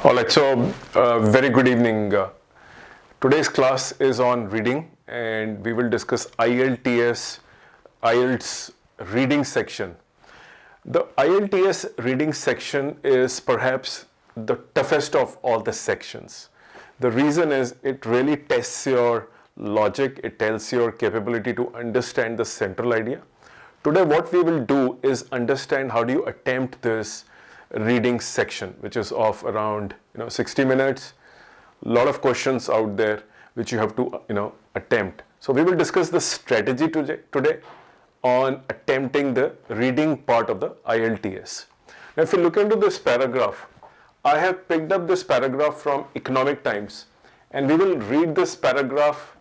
All right, so very good evening. Today's class is on reading, and we will discuss IELTS reading section. The IELTS reading section is perhaps the toughest of all the sections. The reason is it really tests your logic, it tells your capability to understand the central idea. Today what we will do is understand how do you attempt this reading section, which is of around 60 minutes. A lot of questions out there which you have to attempt. So we will discuss the strategy today on attempting the reading part of the IELTS. Now if you look into this paragraph, I have picked up this paragraph from Economic Times, and we will read this paragraph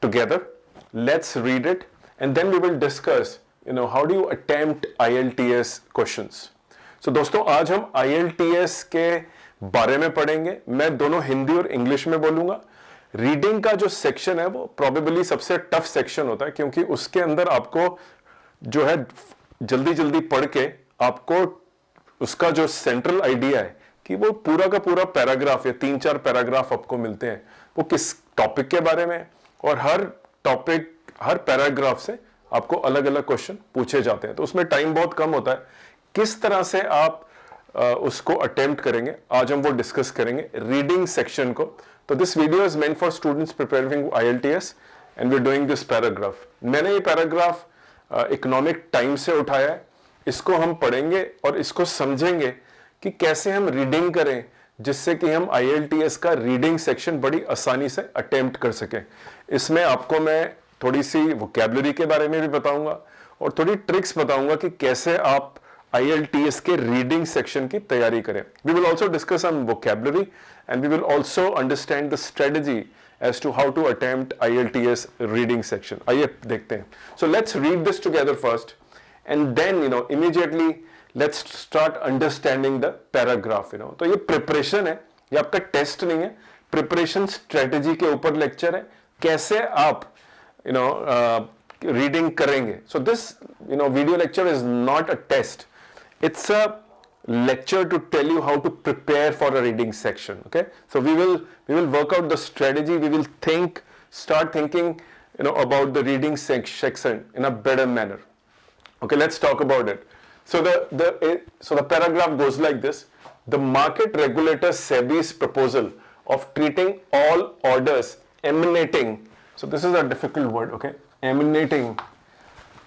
together. Let's read it, and then we will discuss how do you attempt IELTS questions. So दोस्तों आज हम IELTS के बारे में पढ़ेंगे. मैं दोनों हिंदी और इंग्लिश में बोलूंगा. रीडिंग का जो सेक्शन है वो प्रोबेबली सबसे टफ सेक्शन होता है, क्योंकि उसके अंदर आपको जो है जल्दी जल्दी पढ़ के आपको उसका जो सेंट्रल आइडिया है कि वो पूरा का पूरा पैराग्राफ या 3-4 पैराग्राफ आपको मिलते हैं, वो किस टॉपिक के बारे में, और हर टॉपिक हर पैराग्राफ से आपको अलग अलग क्वेश्चन पूछे जाते हैं. तो उसमें टाइम बहुत कम होता है. किस तरह से आप उसको अटेम्प्ट करेंगे आज हम वो डिस्कस करेंगे रीडिंग सेक्शन को. तो this video is meant for students preparing IELTS and we are doing this paragraph. मैंने ये पैराग्राफ इकोनॉमिक टाइम्स से उठाया है. इसको हम पढ़ेंगे और इसको समझेंगे कि कैसे हम रीडिंग करें जिससे कि हम IELTS का रीडिंग सेक्शन बड़ी आसानी से अटेम्प्ट कर सकें. इसमें आपको मैं थोड़ी सी वोकैबुलरी के बारे में भी बताऊंगा और थोड़ी ट्रिक्स बताऊंगा कि कैसे आप IELTS के रीडिंग सेक्शन की तैयारी करें. We will also discuss on vocabulary and we will also understand the strategy as to how to attempt IELTS reading section. आइए देखते हैं. So let's read this together first and then immediately let's start understanding the paragraph. तो ये preparation है, ये आपका test नहीं है. प्रिपरेशन स्ट्रेटजी के ऊपर लेक्चर है, कैसे आप रीडिंग करेंगे. So this video lecture is not a test. It's a lecture to tell you how to prepare for a reading section. Okay, so we will work out the strategy. We will start thinking about the reading section in a better manner. Okay, let's talk about it. So the paragraph goes like this: the market regulator SEBI's proposal of treating all orders emanating, so this is a difficult word, okay, emanating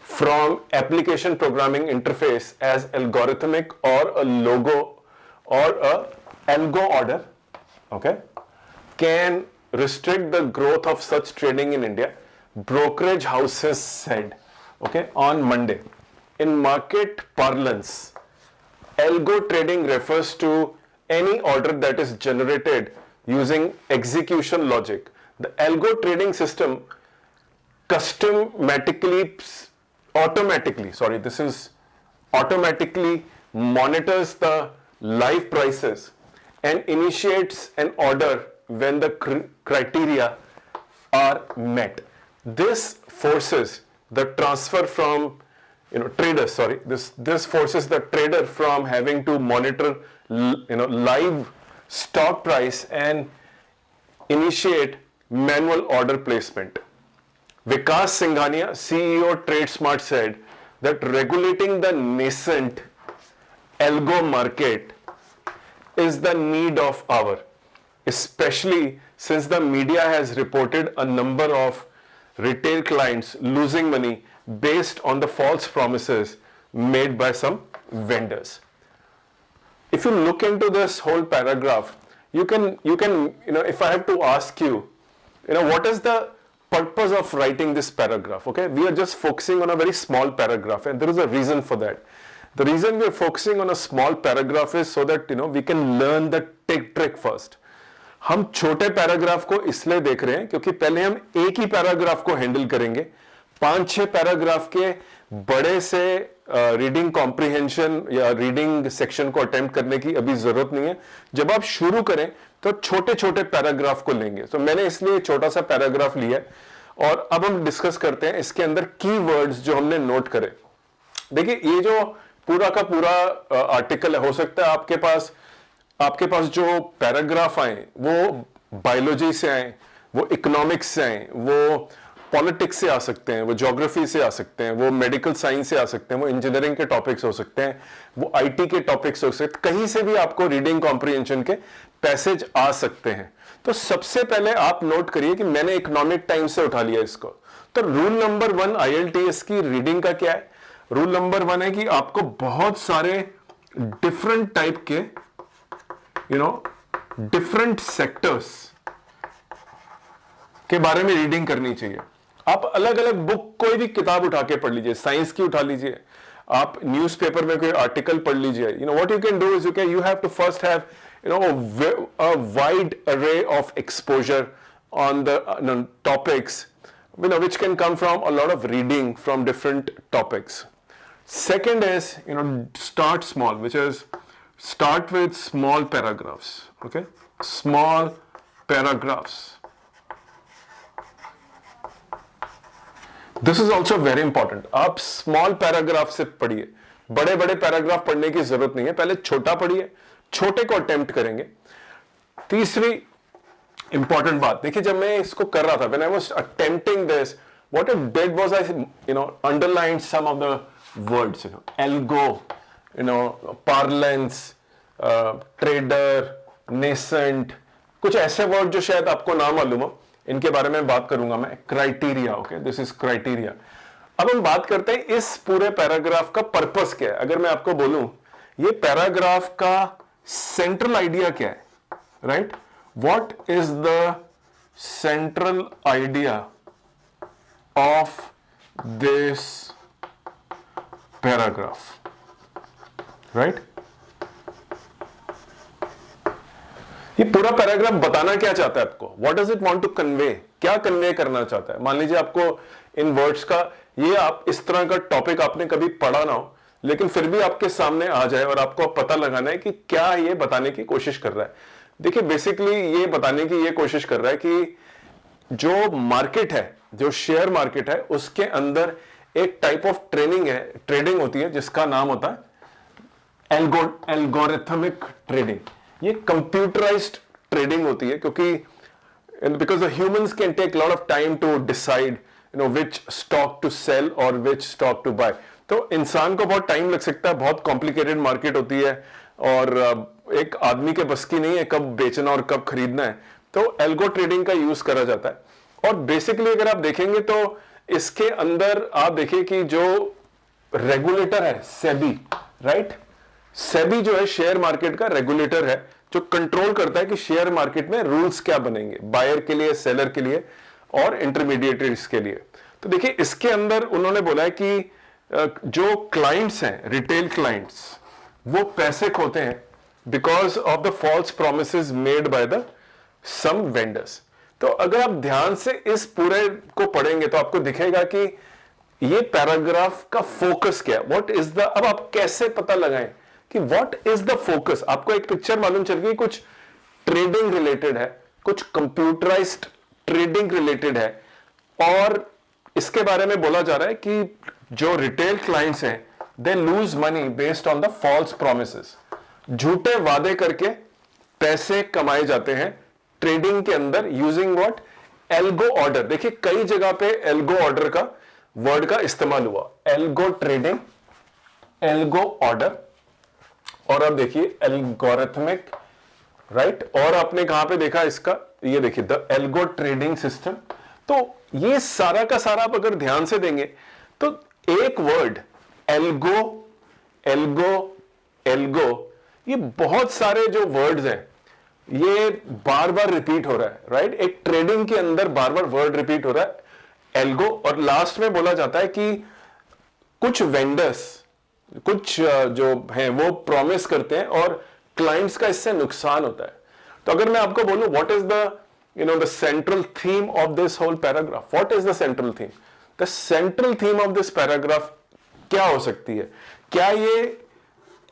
from application programming interface as algorithmic or a logo or a algo order, okay, can restrict the growth of such trading in India, brokerage houses said, okay, on Monday. In market parlance, algo trading refers to any order that is generated using execution logic. The algo trading system automatically monitors the live prices and initiates an order when the criteria are met. This forces the transfer from this forces the trader from having to monitor live stock price and initiate manual order placement. Vikas Singhania, CEO TradeSmart, said that regulating the nascent algo market is the need of hour, especially since the media has reported a number of retail clients losing money based on the false promises made by some vendors. If you look into this whole paragraph, you can if I have to ask you, what is the purpose of writing this paragraph? Okay, we are just focusing on a very small paragraph, and there is a reason for that. The reason we are focusing on a small paragraph is so that we can learn the trick first. हम छोटे paragraph को इसलिए देख रहे हैं क्योंकि पहले हम एक ही पैराग्राफ को हैंडल करेंगे. 5-6 पैराग्राफ के बड़े से रीडिंग कॉम्प्रिहेंशन या रीडिंग सेक्शन को अटेम्प्ट करने की अभी जरूरत नहीं है. जब आप शुरू करें तो छोटे छोटे पैराग्राफ को लेंगे. तो मैंने इसलिए छोटा सा पैराग्राफ लिया और अब हम डिस्कस करते हैं इसके अंदर कीवर्ड्स जो हमने नोट करे. देखिए ये जो पूरा का पूरा आर्टिकल है, हो सकता है आपके पास आपके पास जो पैराग्राफ आए वो बायोलॉजी से आए, वो इकोनॉमिक्स से आए, वो पॉलिटिक्स से आ सकते हैं, वो ज्योग्राफी से आ सकते हैं, वो मेडिकल साइंस से आ सकते हैं, वो इंजीनियरिंग के टॉपिक्स हो सकते हैं, वो आईटी के टॉपिक्स हो सकते हैं, कहीं से भी आपको रीडिंग कॉम्प्रिहेंशन के पैसेज आ सकते हैं। तो सबसे पहले आप नोट करिए कि मैंने इकोनॉमिक टाइम्स से उठा लिया इसको। तो रूल नंबर 1 आईएलटीएस की रीडिंग का क्या है? रूल नंबर 1 है कि आपको बहुत सारे डिफरेंट टाइप के डिफरेंट सेक्टर्स के बारे में रीडिंग करनी चाहिए। आप अलग अलग बुक, कोई भी किताब उठा के पढ़ लीजिए, साइंस की उठा लीजिए, आप न्यूज़पेपर में कोई आर्टिकल पढ़ लीजिए। What you can do is you have to first have a wide array of exposure on the topics which can come from a lot of reading from different topics. Second is start small, which is start with small paragraphs. Okay, small paragraphs. This is also very important. आप small paragraph से पढ़िए, बड़े बड़े paragraph पढ़ने की जरूरत नहीं है। पहले छोटा पढ़िए, छोटे को अटेम्प्ट करेंगे। तीसरी इंपॉर्टेंट बात देखिए, जब मैं इसको कर रहा था, when I was attempting this, what I did was I underlined some of the words, algo, parlance, trader, nascent, कुछ ऐसे वर्ड जो शायद आपको ना मालूम हो, इनके बारे में बात करूंगा मैं। Criteria, okay, this is criteria. अब हम बात करते हैं इस पूरे पैराग्राफ का पर्पस क्या है। अगर मैं आपको बोलूं ये पैराग्राफ का सेंट्रल आइडिया क्या है, right? What is the central idea of this paragraph, right? ये पूरा पैराग्राफ बताना क्या चाहता है आपको? What does it want to convey? क्या कन्वे करना चाहता है? मान लीजिए आपको इन वर्ड्स का, ये आप इस तरह का टॉपिक आपने कभी पढ़ा ना हो, लेकिन फिर भी आपके सामने आ जाए और आपको पता लगाना है कि क्या ये बताने की कोशिश कर रहा है। देखिए, बेसिकली ये बताने की ये कोशिश कर रहा है कि जो मार्केट है, जो शेयर मार्केट है, उसके अंदर एक टाइप ऑफ ट्रेडिंग होती है जिसका नाम होता है एल्गोरिथमिक ट्रेडिंग। ये कंप्यूटराइज्ड ट्रेडिंग होती है, क्योंकि because the humans can take lot of time to decide which stock to sell और विच स्टॉक टू बाय। तो इंसान को बहुत टाइम लग सकता है, बहुत कॉम्प्लिकेटेड मार्केट होती है और एक आदमी के बस की नहीं है कब बेचना और कब खरीदना है। तो एल्गो ट्रेडिंग का यूज करा जाता है। और बेसिकली अगर आप देखेंगे तो इसके अंदर आप देखिए कि जो रेगुलेटर है सेबी, राइट? सेबी जो है शेयर मार्केट का रेगुलेटर है, जो कंट्रोल करता है कि शेयर मार्केट में रूल्स क्या बनेंगे बायर के लिए, सेलर के लिए और इंटरमीडिएटरीज के लिए। तो देखिए, इसके अंदर उन्होंने बोला है कि जो क्लाइंट्स हैं, रिटेल क्लाइंट्स, वो पैसे खोते हैं because of the false promises made by the some vendors. तो अगर आप ध्यान से इस पूरे को पढ़ेंगे तो आपको दिखेगा कि ये पैराग्राफ का फोकस क्या है, व्हाट इज द। अब आप कैसे पता लगाएं कि व्हाट इज द फोकस? आपको एक पिक्चर मालूम चल गई, कुछ ट्रेडिंग रिलेटेड है, कुछ कंप्यूटराइज्ड ट्रेडिंग रिलेटेड है, और इसके बारे में बोला जा रहा है कि जो रिटेल क्लाइंट्स हैं they lose money based on the false promises. झूठे वादे करके पैसे कमाए जाते हैं ट्रेडिंग के अंदर यूजिंग व्हाट? Algo order. देखिए, कई जगह पे एल्गो ऑर्डर का वर्ड का इस्तेमाल हुआ, एल्गो ट्रेडिंग, एल्गो ऑर्डर, और अब देखिए एल्गोरिथमिक, राइट? और आपने कहां पे देखा इसका? ये देखिए द एल्गो ट्रेडिंग सिस्टम। तो ये सारा का सारा आप अगर ध्यान से देंगे तो एक वर्ड एल्गो, एल्गो, एल्गो, ये बहुत सारे जो वर्ड्स हैं ये बार बार रिपीट हो रहा है, राइट? एक ट्रेडिंग के अंदर बार बार वर्ड रिपीट हो रहा है एल्गो, और लास्ट में बोला जाता है कि कुछ वेंडर्स, कुछ जो हैं वो प्रॉमिस करते हैं और क्लाइंट्स का इससे नुकसान होता है। तो अगर मैं आपको बोलूं what is the the central theme of this whole paragraph, what is the central theme? The central theme of this paragraph क्या हो सकती है? क्या ये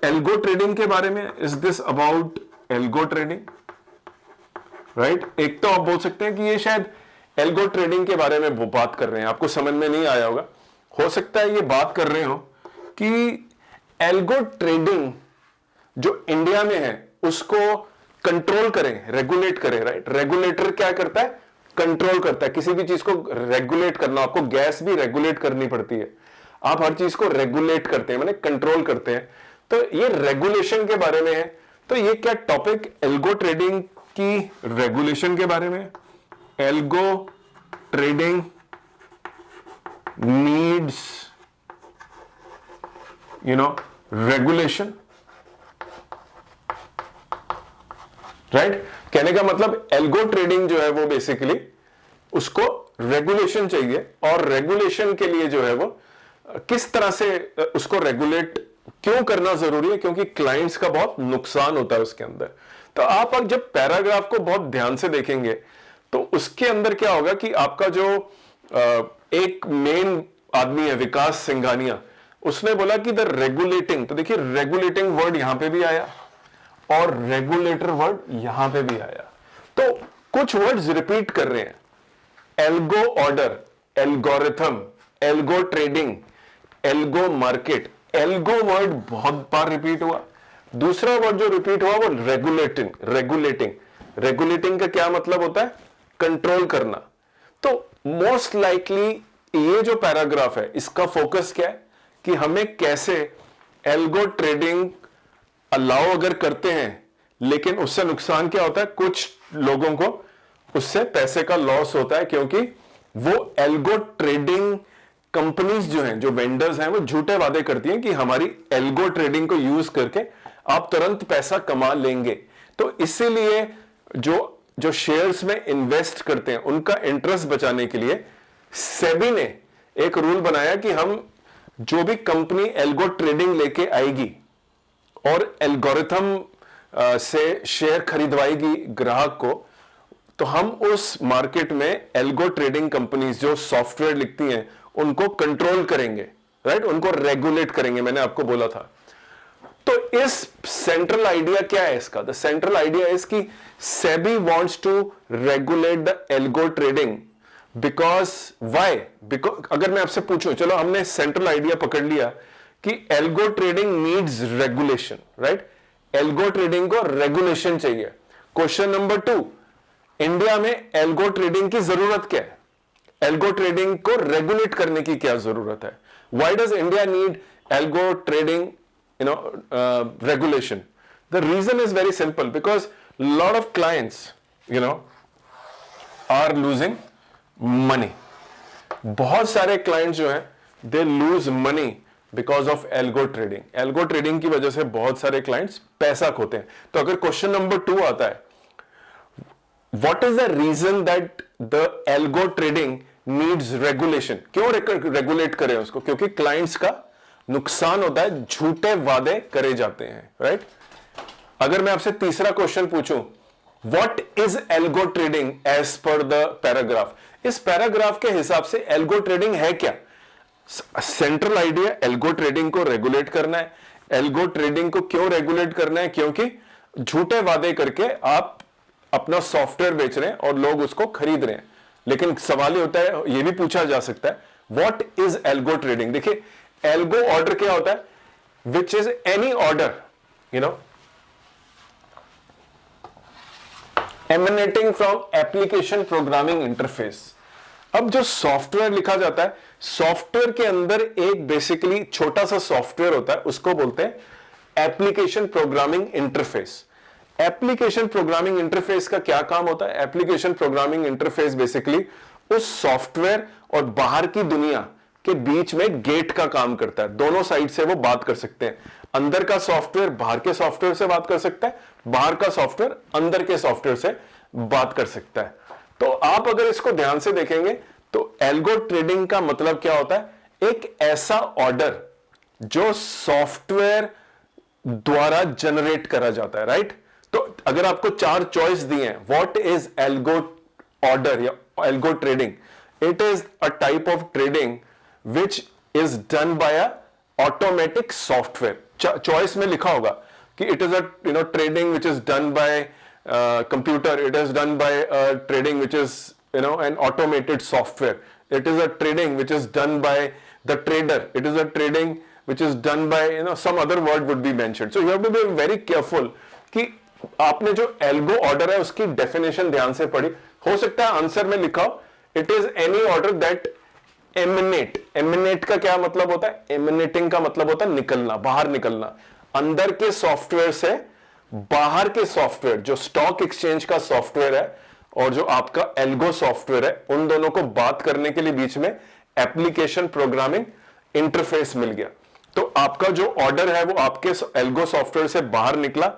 एल्गो ट्रेडिंग के बारे में? Is this about algo trading, right? एक तो आप बोल सकते हैं कि ये शायद एल्गो ट्रेडिंग के बारे में बात कर रहे हैं, आपको समझ में नहीं आया होगा। हो सकता है ये बात कर रहे हो कि एल्गो ट्रेडिंग जो इंडिया में है उसको कंट्रोल करें, रेगुलेट करें, राइट। रेगुलेटर क्या करता है? कंट्रोल करता है। किसी भी चीज को रेगुलेट करना, आपको गैस भी रेगुलेट करनी पड़ती है, आप हर चीज को रेगुलेट करते हैं, माने कंट्रोल करते हैं। तो ये रेगुलेशन के बारे में है। तो ये क्या टॉपिक एल्गो ट्रेडिंग की रेगुलेशन के बारे में? Algo trading needs regulation, right. कहने का मतलब एल्गो ट्रेडिंग जो है वो बेसिकली उसको रेगुलेशन चाहिए, और रेगुलेशन के लिए जो है वो किस तरह से उसको रेगुलेट क्यों करना जरूरी है? क्योंकि क्लाइंट्स का बहुत नुकसान होता है उसके अंदर। तो आप अब जब पैराग्राफ को बहुत ध्यान से देखेंगे तो उसके अंदर क्या होगा कि आपका जो एक मेन आदमी है विकास सिंघानिया, उसने बोला कि द रेगुलेटिंग, तो देखिए रेगुलेटिंग वर्ड यहां पे भी आया और रेगुलेटर वर्ड यहां पे भी आया, तो कुछ वर्ड्स रिपीट कर रहे हैं। Algo order, algorithm, algo trading, algo market. Algo word बहुत बार रिपीट हुआ। दूसरा वर्ड जो रिपीट हुआ वो रेगुलेटिंग। रेगुलेटिंग, रेगुलेटिंग का क्या मतलब होता है? कंट्रोल करना। तो मोस्ट लाइकली ये जो पैराग्राफ है इसका फोकस क्या है कि हमें कैसे एल्गो ट्रेडिंग अलाउ अगर करते हैं, लेकिन उससे नुकसान क्या होता है? कुछ लोगों को उससे पैसे का लॉस होता है, क्योंकि वो एल्गो ट्रेडिंग कंपनीज जो हैं, जो वेंडर्स हैं, वो झूठे वादे करती हैं कि हमारी एल्गो ट्रेडिंग को यूज करके आप तुरंत पैसा कमा लेंगे। तो इसीलिए जो शेयर्स में इन्वेस्ट करते हैं उनका इंटरेस्ट बचाने के लिए सेबी ने एक रूल बनाया कि हम जो भी कंपनी एल्गो ट्रेडिंग लेके आएगी और एल्गोरिथम से शेयर खरीदवाएगी ग्राहक को, तो हम उस मार्केट में एल्गो ट्रेडिंग कंपनीज जो सॉफ्टवेयर लिखती हैं उनको कंट्रोल करेंगे, राइट, उनको रेगुलेट करेंगे। मैंने आपको बोला था। तो इस सेंट्रल आइडिया क्या है इसका? द सेंट्रल आइडिया इज कि SEBI wants to regulate the algo trading because why? Because अगर मैं आपसे पूछूं, चलो हमने सेंट्रल आइडिया पकड़ लिया कि algo trading needs regulation, right. Algo trading को रेगुलेशन चाहिए। क्वेश्चन नंबर 2, इंडिया में एल्गो ट्रेडिंग की जरूरत क्या है? एल्गो ट्रेडिंग को रेगुलेट करने की क्या जरूरत है? Why does India need algo trading regulation? The reason is very simple, because lot of clients are losing money. बहुत सारे clients जो हैं they lose money because of algo trading. algo trading की वजह से बहुत सारे clients पैसा खोते हैं। तो अगर क्वेश्चन नंबर 2 आता है, what is the reason that the algo trading needs regulation? क्यों रेगुलेट करें उसको? क्योंकि क्लाइंट्स का नुकसान होता है, झूठे वादे करे जाते हैं, राइट। अगर मैं आपसे तीसरा क्वेश्चन पूछूं, what is algo trading as per the paragraph? इस पैराग्राफ के हिसाब से एल्गो ट्रेडिंग है क्या? सेंट्रल आइडिया एल्गो ट्रेडिंग को रेगुलेट करना है। एल्गो ट्रेडिंग को क्यों रेगुलेट करना है? क्योंकि झूठे वादे करके आप अपना सॉफ्टवेयर बेच रहे हैं और लोग उसको खरीद रहे हैं। लेकिन सवाल ये होता है, ये भी पूछा जा सकता है, व्हाट इज एल्गो ट्रेडिंग? देखिए, एल्गो ऑर्डर क्या होता है? Which is any order emanating from application programming interface. अब जो सॉफ्टवेयर लिखा जाता है, सॉफ्टवेयर के अंदर एक बेसिकली छोटा सा सॉफ्टवेयर होता है, उसको बोलते हैं application programming interface. Application programming interface का क्या काम होता है? एप्लीकेशन प्रोग्रामिंग इंटरफेस बेसिकली उस सॉफ्टवेयर और बाहर की दुनिया के बीच में गेट का काम करता है। दोनों साइड से वो बात कर सकते हैं। अंदर का सॉफ्टवेयर बाहर के सॉफ्टवेयर से बात कर सकता है, बाहर का सॉफ्टवेयर अंदर के सॉफ्टवेयर से बात कर सकता है। तो आप अगर इसको ध्यान से देखेंगे तो एल्गो ट्रेडिंग का मतलब क्या होता है? एक ऐसा ऑर्डर जो सॉफ्टवेयर द्वारा जनरेट करा जाता है, राइट। तो अगर आपको 4 चॉइस दिए हैं, व्हाट इज एल्गो ऑर्डर या algo trading? It is a type of trading which is done by a automatic software. Choice में लिखा होगा कि it is a trading which is done by computer. It is done by trading which is an automated software. It is a trading which is done by the trader. It is a trading which is done by some other word would be mentioned. So you have to be very careful कि आपने जो algo order है उसकी definition ध्यान से पढ़ी, हो सकता है आंसर में लिखा हो it is any order that eminent. Eminent का क्या मतलब होता है? एमिनेटिंग का मतलब होता है निकलना, बाहर निकलना, अंदर के सॉफ्टवेयर से बाहर के सॉफ्टवेयर, जो स्टॉक एक्सचेंज का सॉफ्टवेयर है और जो आपका एल्गो सॉफ्टवेयर है, उन दोनों को बात करने के लिए बीच में एप्लीकेशन प्रोग्रामिंग इंटरफेस मिल गया। तो आपका जो ऑर्डर है वो आपके एल्गो सॉफ्टवेयर से बाहर निकला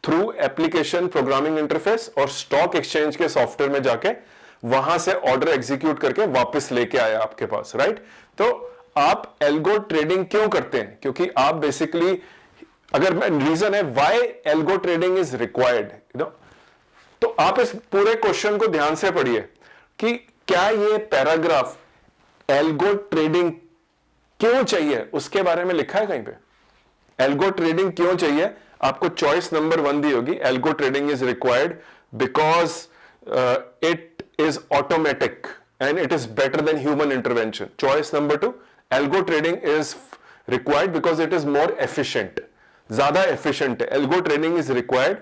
थ्रू एप्लीकेशन प्रोग्रामिंग इंटरफेस और स्टॉक एक्सचेंज के सॉफ्टवेयर में जाके वहां से ऑर्डर एग्जीक्यूट करके वापस लेके आया आपके पास, राइट? तो आप एल्गो ट्रेडिंग क्यों करते हैं? क्योंकि आप बेसिकली, अगर रीजन है why algo trading is required, you know, तो आप इस पूरे क्वेश्चन को ध्यान से पढ़िए कि क्या ये पैराग्राफ एल्गो ट्रेडिंग क्यों चाहिए उसके बारे में लिखा है कहीं पे? एल्गो ट्रेडिंग क्यों चाहिए? आपको चॉइस नंबर 1 दी होगी, algo trading is required because it is automatic and it is better than human intervention. Choice number 2, algo trading is required because it is more efficient, ज्यादा एफिशिएंट है। Algo trading is required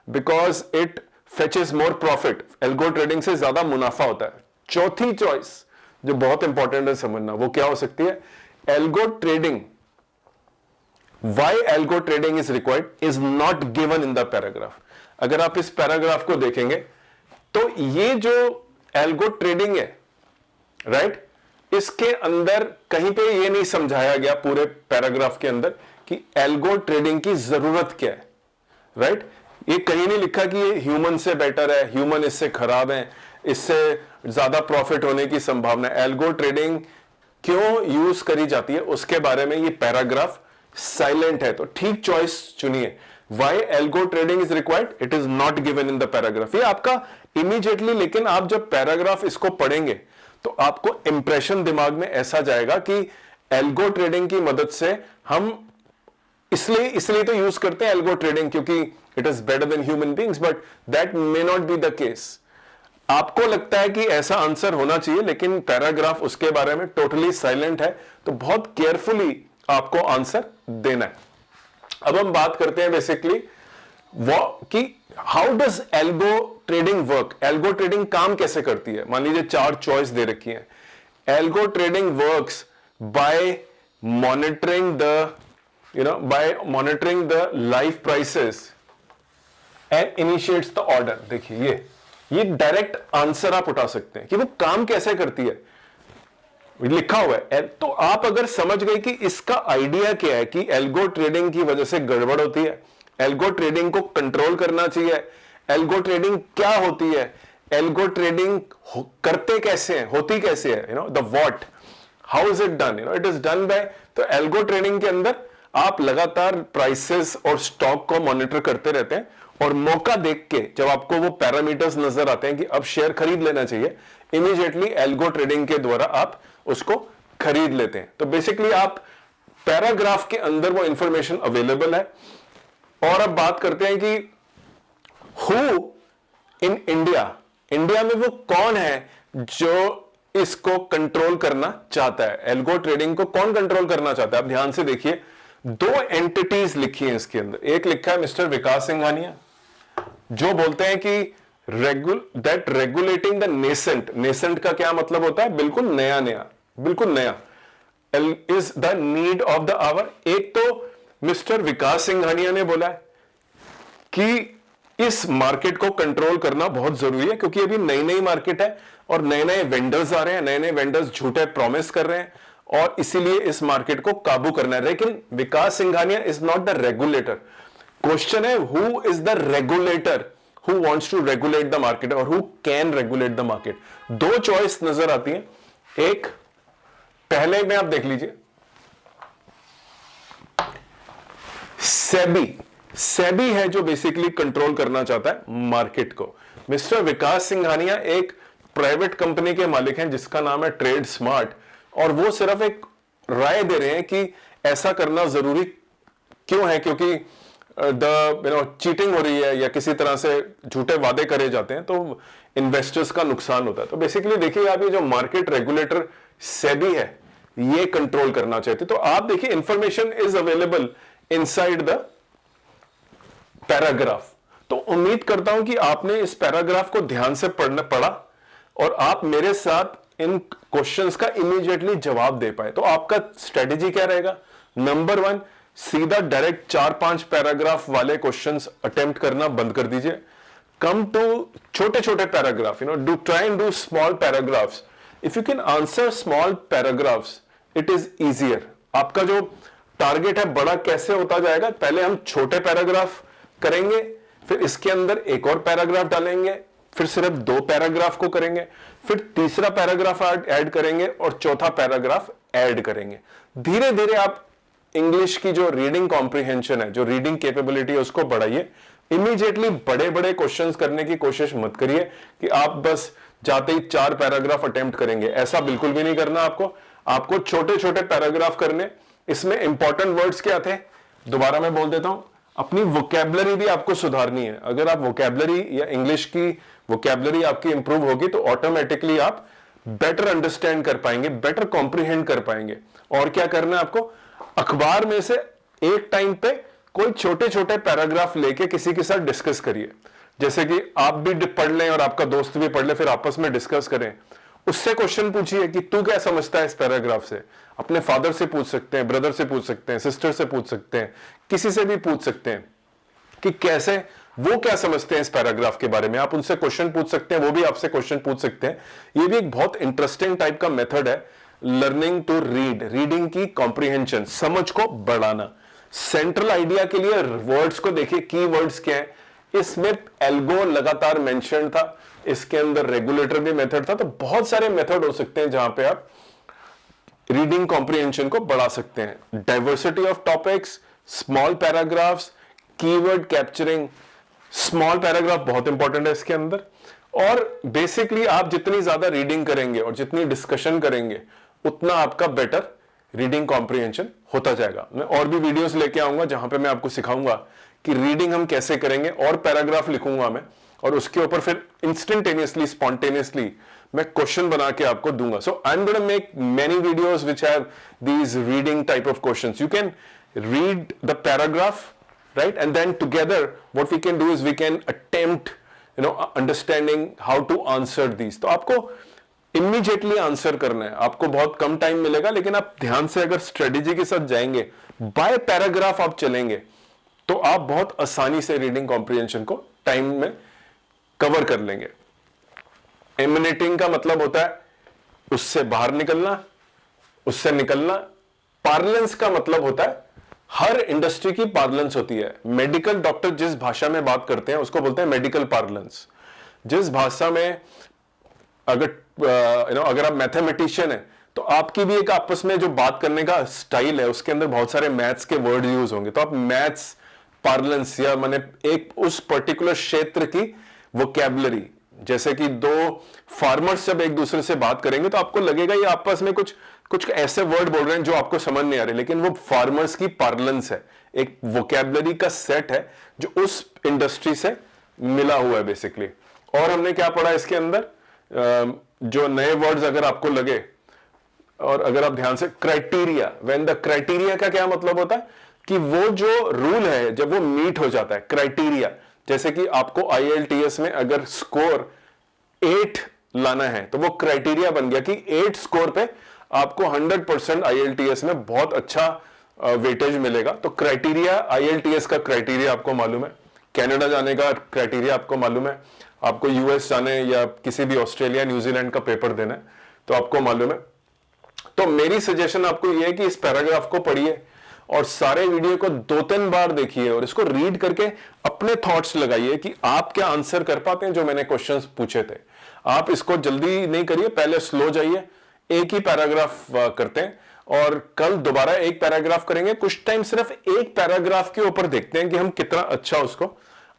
because it फेचेस more profit, algo trading से ज्यादा मुनाफा होता है। चौथी choice जो बहुत इंपॉर्टेंट है समझना, वो क्या हो सकती है? Algo trading, why algo trading is required is not given in the paragraph. अगर आप इस पैराग्राफ को देखेंगे तो ये जो एल्गो ट्रेडिंग है, राइट, इसके अंदर कहीं पे ये नहीं समझाया गया पूरे पैराग्राफ के अंदर कि एल्गो ट्रेडिंग की जरूरत क्या है, राइट? ये कहीं नहीं लिखा कि ये ह्यूमन से बेटर है, ह्यूमन इससे खराब है, इससे ज्यादा प्रॉफिट होने की संभावना है। एल्गो ट्रेडिंग क्यों यूज करी जाती है उसके बारे में ये पैराग्राफ साइलेंट है। तो ठीक चॉइस चुनिए, why algo trading is required, it is not given in the paragraph. ये आपका इमीडिएटली, लेकिन आप जब पैराग्राफ इसको पढ़ेंगे तो आपको इंप्रेशन दिमाग में ऐसा जाएगा कि एल्गो ट्रेडिंग की मदद से हम इसलिए तो यूज करते हैं एल्गो ट्रेडिंग क्योंकि it is better than human beings, but that may not be the case. आपको लगता है कि ऐसा आंसर होना चाहिए, लेकिन पैराग्राफ उसके बारे में टोटली साइलेंट है, तो बहुत केयरफुली आपको आंसर देना है। अब हम बात करते हैं बेसिकली वो कि how does algo trading work. Algo trading काम कैसे करती है? मान लीजिए 4 चॉइस दे रखी है। Algo trading works by monitoring the live prices and initiates the order. देखिए ये डायरेक्ट आंसर आप उठा सकते हैं कि वो काम कैसे करती है, लिखा हुआ है। तो आप अगर समझ गए कि इसका आइडिया क्या है कि एल्गो ट्रेडिंग की वजह से गड़बड़ होती है, एल्गो ट्रेडिंग को कंट्रोल करना चाहिए, एल्गो ट्रेडिंग क्या होती है, एल्गो ट्रेडिंग करते कैसे हैं, होती कैसे है, the what, how is it done, it is done by. तो एल्गो ट्रेडिंग के अंदर आप लगातार प्राइसेस और स्टॉक को मॉनिटर करते रहते हैं और मौका देख के जब आपको वो पैरामीटर्स नजर आते हैं कि अब शेयर खरीद लेना चाहिए, इमीडिएटली एल्गो ट्रेडिंग के द्वारा आप उसको खरीद लेते हैं। तो बेसिकली आप पैराग्राफ के अंदर वो इंफॉर्मेशन अवेलेबल है। और अब बात करते हैं कि हु इन इंडिया में वो कौन है जो इसको कंट्रोल करना चाहता है, एल्गो ट्रेडिंग को कौन कंट्रोल करना चाहता है? आप ध्यान से देखिए, 2 एंटिटीज लिखी हैं इसके अंदर। एक लिखा है मिस्टर विकास सिंघानिया, जो बोलते हैं कि रेगुलेटिंग द नेसेंट का क्या मतलब होता है? बिल्कुल नया is the need of the hour. एक तो मिस्टर विकास सिंघानिया ने बोला है कि इस मार्केट को कंट्रोल करना बहुत जरूरी है क्योंकि अभी नई मार्केट है और नए वेंडर्स आ रहे हैं, नए वेंडर्स झूठे प्रॉमिस कर रहे हैं और इसीलिए इस मार्केट को काबू करना है। लेकिन Vikas Singhania is not the regulator. Question है who is the regulator, who wants to regulate the market और who can regulate the market. 2 choice नजर आती हैं। एक पहले में आप देख लीजिए, सेबी है जो बेसिकली कंट्रोल करना चाहता है मार्केट को। मिस्टर विकास सिंघानिया एक प्राइवेट कंपनी के मालिक हैं जिसका नाम है ट्रेड स्मार्ट, और वो सिर्फ एक राय दे रहे हैं कि ऐसा करना जरूरी क्यों है, क्योंकि चीटिंग हो रही है या किसी तरह से झूठे वादे करे जाते हैं तो इन्वेस्टर्स का नुकसान होता है। तो बेसिकली देखिए आप, ये जो मार्केट रेगुलेटर सेबी है ये कंट्रोल करना चाहते। तो आप देखिए information is available inside the paragraph. तो उम्मीद करता हूं कि आपने इस पैराग्राफ को ध्यान से पढ़ा और आप मेरे साथ इन क्वेश्चंस का इमीडिएटली जवाब दे पाए। तो आपका स्ट्रेटेजी क्या रहेगा? नंबर 1, सीधा डायरेक्ट 4-5 पैराग्राफ वाले क्वेश्चंस अटेम्प्ट करना बंद कर दीजिए। कम टू छोटे छोटे paragraph, do try and do small paragraphs. If you can answer small paragraphs it is easier. आपका जो टारगेट है बड़ा कैसे होता जाएगा? पहले हम छोटे पैराग्राफ करेंगे, फिर इसके अंदर एक और पैराग्राफ डालेंगे, फिर सिर्फ 2 पैराग्राफ को करेंगे, फिर तीसरा पैराग्राफ ऐड करेंगे और चौथा पैराग्राफ ऐड करेंगे। धीरे धीरे आप इंग्लिश की जो रीडिंग कॉम्प्रिहेंशन है, जो रीडिंग कैपेबिलिटी है, उसको बढ़ाइए। इमीडिएटली बड़े बड़े क्वेश्चंस करने की कोशिश मत करिए कि आप बस जाते ही 4 पैराग्राफ अटेम्प्ट करेंगे, ऐसा बिल्कुल भी नहीं करना। आपको छोटे छोटे पैराग्राफ करने। इसमें इंपॉर्टेंट वर्ड्स क्या थे, दोबारा मैं बोल देता हूं। अपनी वोकैबुलरी भी आपको सुधारनी है। अगर आप वोकैबुलरी या इंग्लिश की वोकैबुलरी आपकी इंप्रूव होगी तो ऑटोमेटिकली आप बेटर अंडरस्टैंड कर पाएंगे, बेटर कॉम्प्रिहेंड कर पाएंगे। और क्या करना है आपको? अखबार में से एक टाइम पे कोई छोटे छोटे पैराग्राफ लेके किसी के साथ डिस्कस करिए। जैसे कि आप भी पढ़ लें और आपका दोस्त भी पढ़ ले, फिर आपस में डिस्कस करें। उससे क्वेश्चन पूछिए कि तू क्या समझता है इस पैराग्राफ से। अपने फादर से पूछ सकते हैं, ब्रदर से पूछ सकते हैं, सिस्टर से पूछ सकते हैं, किसी से भी पूछ सकते हैं कि कैसे वो क्या समझते हैं इस पैराग्राफ के बारे में। आप उनसे क्वेश्चन पूछ सकते हैं, वो भी आपसे क्वेश्चन पूछ सकते हैं। ये भी एक बहुत इंटरेस्टिंग टाइप का मेथड है लर्निंग टू रीड, रीडिंग की कॉम्प्रिहेंशन, समझ को बढ़ाना। सेंट्रल आइडिया के लिए वर्ड्स को देखिए, की वर्ड्स क्या है। इसमें एल्गो लगातार मेंशन था, इसके अंदर रेगुलेटर भी मेथड था। तो बहुत सारे मेथड हो सकते हैं जहां पे आप रीडिंग कॉम्प्रिहेंशन को बढ़ा सकते हैं। Diversity of topics, small paragraphs, keyword capturing. Small paragraph बहुत इंपॉर्टेंट है इसके अंदर। और बेसिकली आप जितनी ज्यादा रीडिंग करेंगे और जितनी डिस्कशन करेंगे उतना आपका बेटर रीडिंग कॉम्प्रिहेंशन होता जाएगा। मैं और भी वीडियोस लेके आऊंगा जहां पे मैं आपको सिखाऊंगा कि रीडिंग हम कैसे करेंगे, और पैराग्राफ लिखूंगा मैं, और उसके ऊपर फिर इंस्टेंटेनियसली, स्पॉन्टेनियसली मैं क्वेश्चन बना के आपको दूंगा। So I am gonna make many videos which have these reading type of questions. You can read the paragraph, right? And then together what we can do is we can attempt understanding how to answer these. तो आपको immediately answer करना है। आपको बहुत कम time मिलेगा, लेकिन आप ध्यान से अगर स्ट्रेटेजी के साथ जाएंगे, बाय पैराग्राफ आप चलेंगे, तो आप बहुत आसानी से रीडिंग कॉम्प्रिहेंशन को टाइम में कवर कर लेंगे। एमिनेटिंग का मतलब होता है उससे बाहर निकलना, उससे निकलना। पार्लेंस का मतलब होता है, हर इंडस्ट्री की पार्लेंस होती है। मेडिकल डॉक्टर जिस भाषा में बात करते हैं उसको बोलते हैं मेडिकल पार्लेंस। जिस भाषा में अगर आप मैथमेटिशियन है तो आपकी भी एक आपस में जो बात करने का स्टाइल है उसके अंदर बहुत सारे मैथ्स के वर्ड यूज होंगे। तो आप मैथ्स पार्लेंस या माने एक उस पर्टिकुलर क्षेत्र की वोकैबुलरी, जैसे कि 2 फार्मर्स जब एक दूसरे से बात करेंगे तो आपको लगेगा ये आपस में कुछ ऐसे वर्ड बोल रहे हैं जो आपको समझ नहीं आ रहे, लेकिन वो फार्मर्स की पार्लेंस है, एक वोकैबुलरी का सेट है जो उस इंडस्ट्री से मिला हुआ है बेसिकली। और हमने क्या पढ़ा इसके अंदर, जो नए वर्ड्स अगर आपको लगे और अगर आप ध्यान से, क्राइटेरिया। व्हेन द क्राइटेरिया का क्या मतलब होता है कि वो जो रूल है जब वो मीट हो जाता है, क्राइटेरिया। जैसे कि आपको IELTS में अगर स्कोर 8 लाना है तो वो क्राइटेरिया बन गया कि 8 स्कोर पे आपको 100% IELTS में बहुत अच्छा वेटेज मिलेगा। तो क्राइटेरिया, IELTS का क्राइटेरिया आपको मालूम है, कनाडा जाने का क्राइटेरिया आपको मालूम है, आपको US जाने या किसी भी ऑस्ट्रेलिया, न्यूजीलैंड का पेपर देना है तो आपको मालूम है। तो मेरी सजेशन आपको यह है कि इस पैराग्राफ को पढ़िए और सारे वीडियो को 2-3 बार देखिए और इसको रीड करके अपने थॉट्स लगाइए कि आप क्या आंसर कर पाते हैं जो मैंने क्वेश्चंस पूछे थे। आप इसको जल्दी नहीं करिए, पहले स्लो जाइए, एक ही पैराग्राफ करते हैं और कल दोबारा एक पैराग्राफ करेंगे। कुछ टाइम सिर्फ एक पैराग्राफ के ऊपर देखते हैं कि हम कितना अच्छा उसको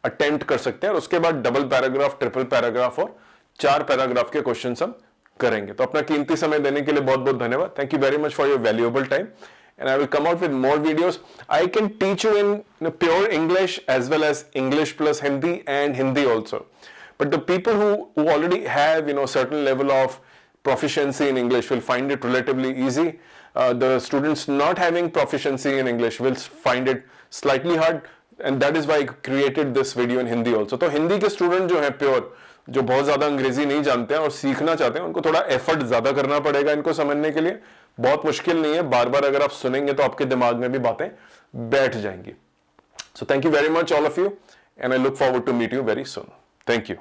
अटेम्प्ट कर सकते हैं, और उसके बाद डबल पैराग्राफ, ट्रिपल पैराग्राफ और 4 पैराग्राफ के क्वेश्चन हम करेंगे। तो अपना कीमती समय देने के लिए बहुत बहुत धन्यवाद। Thank you very much for your valuable time, and I will come out with more videos. I can teach you in pure English as well as English plus Hindi and Hindi also. But the people who already have certain level of proficiency in English will find it relatively easy. The students not having proficiency in English will find it slightly hard. And that is why created this video in Hindi also. तो हिंदी के student जो है pure, जो बहुत ज्यादा अंग्रेजी नहीं जानते हैं और सीखना चाहते हैं, उनको थोड़ा एफर्ट ज्यादा करना पड़ेगा इनको समझने के लिए। बहुत मुश्किल नहीं है, बार बार अगर आप सुनेंगे तो आपके दिमाग में भी बातें बैठ जाएंगी। So thank you very much all of you, and I look forward to meet you very soon. Thank you.